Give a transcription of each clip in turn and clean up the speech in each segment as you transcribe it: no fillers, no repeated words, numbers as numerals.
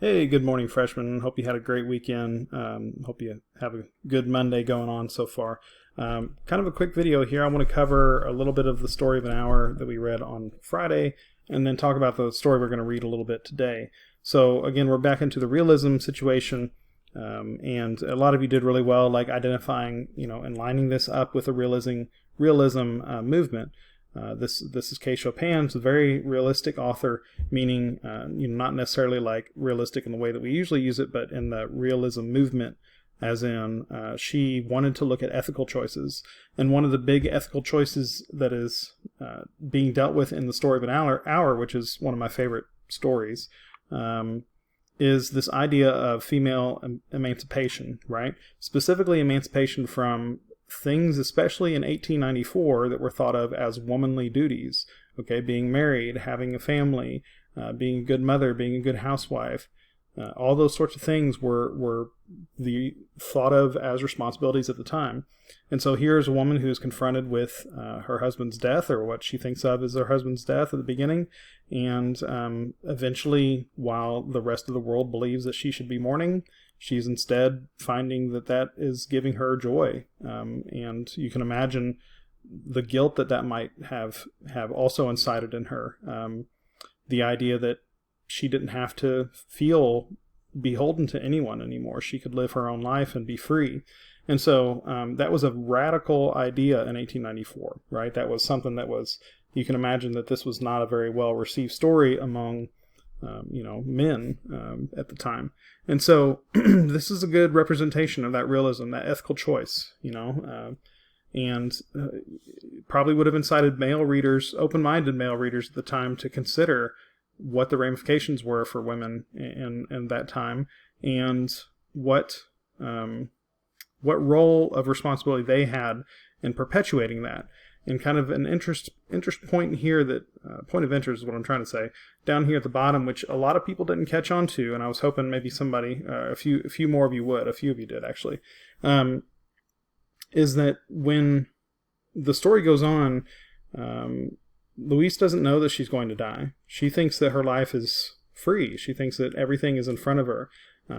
Hey, good morning, freshmen. Hope you had a great weekend. Hope you have a good Monday going on so far. Kind of a quick video here. I want to cover a little bit of the story of an hour that we read on Friday, and then talk about the story we're going to read a little bit today. So again, we're back into the realism situation, and a lot of you did really well, like identifying, and lining this up with the realism movement. This is Kay Chopin's a very realistic author, meaning not necessarily like realistic in the way that we usually use it, but in the realism movement, as in she wanted to look at ethical choices. And one of the big ethical choices that is being dealt with in the story of an hour, which is one of my favorite stories, is this idea of female emancipation, right? Specifically emancipation from things, especially in 1894, that were thought of as womanly duties. Okay, being married, having a family, being a good mother, being a good housewife, all those sorts of things were thought of as responsibilities at the time. And so here's a woman who is confronted with her husband's death, or what she thinks of as her husband's death at the beginning, and eventually, while the rest of the world believes that she should be mourning, she's instead finding that is giving her joy. And you can imagine the guilt that might have also incited in her. The idea that she didn't have to feel beholden to anyone anymore. She could live her own life and be free. And so that was a radical idea in 1894, right? That was something that was, you can imagine that this was not a very well received story among men at the time. And so this is a good representation of that realism, that ethical choice, and probably would have incited male readers, open-minded male readers at the time, to consider what the ramifications were for women in that time, and what role of responsibility they had in perpetuating that. And kind of an interest point here, that point of interest is what I'm trying to say, down here at the bottom, which a lot of people didn't catch on to, and I was hoping maybe somebody, a few more of you would, a few of you did actually, is that when the story goes on, Louise doesn't know that she's going to die. She thinks that her life is free. She thinks that everything is in front of her.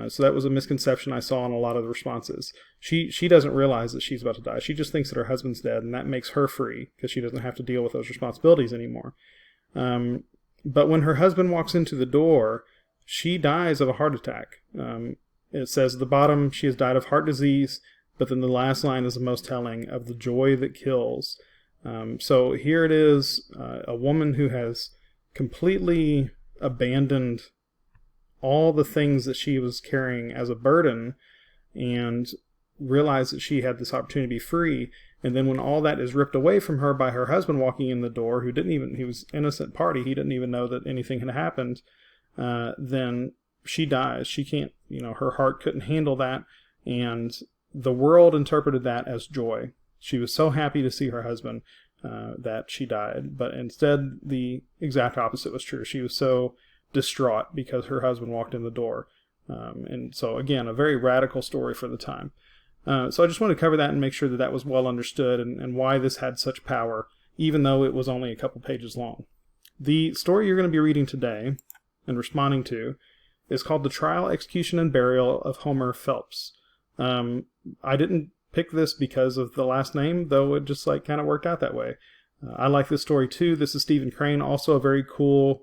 So that was a misconception I saw in a lot of the responses. She doesn't realize that she's about to die. She just thinks that her husband's dead, and that makes her free because she doesn't have to deal with those responsibilities anymore. But when her husband walks into the door, she dies of a heart attack. It says at the bottom, she has died of heart disease, but then the last line is the most telling, of the joy that kills. So here it is, a woman who has completely abandoned all the things that she was carrying as a burden, and realized that she had this opportunity to be free. And then when all that is ripped away from her by her husband walking in the door, he was innocent party, he didn't even know that anything had happened, then she dies. She can't, her heart couldn't handle that, and the world interpreted that as joy. She was so happy to see her husband that she died, but instead the exact opposite was true. She was so distraught because her husband walked in the door. And so again, a very radical story for the time. So I just want to cover that and make sure that was well understood, and why this had such power, even though it was only a couple pages long. The story you're going to be reading today and responding to is called The Trial, Execution, and Burial of Homer Phelps. I didn't pick this because of the last name, though it just kind of worked out that way. I like this story too. This is Stephen Crane, also a very cool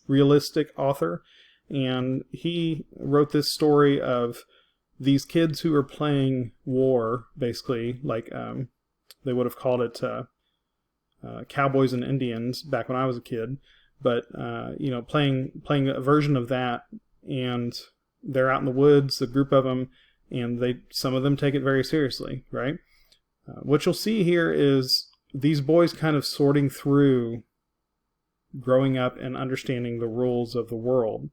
realistic author, and he wrote this story of these kids who are playing war, basically, like they would have called it Cowboys and Indians back when I was a kid, but playing a version of that, and they're out in the woods, a group of them, and some of them take it very seriously, right? What you'll see here is these boys kind of sorting through growing up and understanding the rules of the world,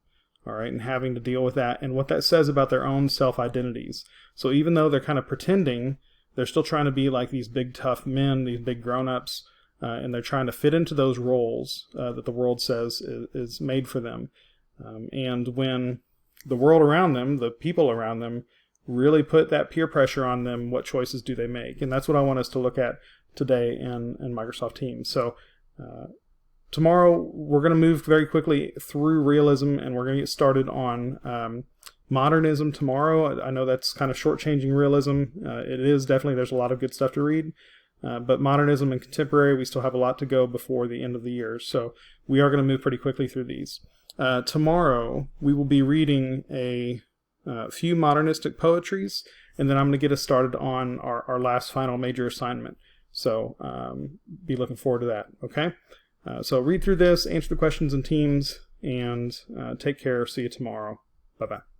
all right, and having to deal with that, and what that says about their own self-identities. So even though they're kind of pretending, they're still trying to be like these big tough men, these big grown-ups, and they're trying to fit into those roles that the world says is made for them. And when the world around them, the people around them, really put that peer pressure on them, what choices do they make? And that's what I want us to look at today in Microsoft Teams. So tomorrow we're going to move very quickly through realism, and we're going to get started on modernism tomorrow. I know that's kind of shortchanging realism. It is definitely, there's a lot of good stuff to read. But modernism and contemporary, we still have a lot to go before the end of the year. So we are going to move pretty quickly through these. Tomorrow, we will be reading a few modernistic poetries, and then I'm going to get us started on our last final major assignment. So be looking forward to that, okay? So read through this, answer the questions in teams, and take care. See you tomorrow. Bye-bye.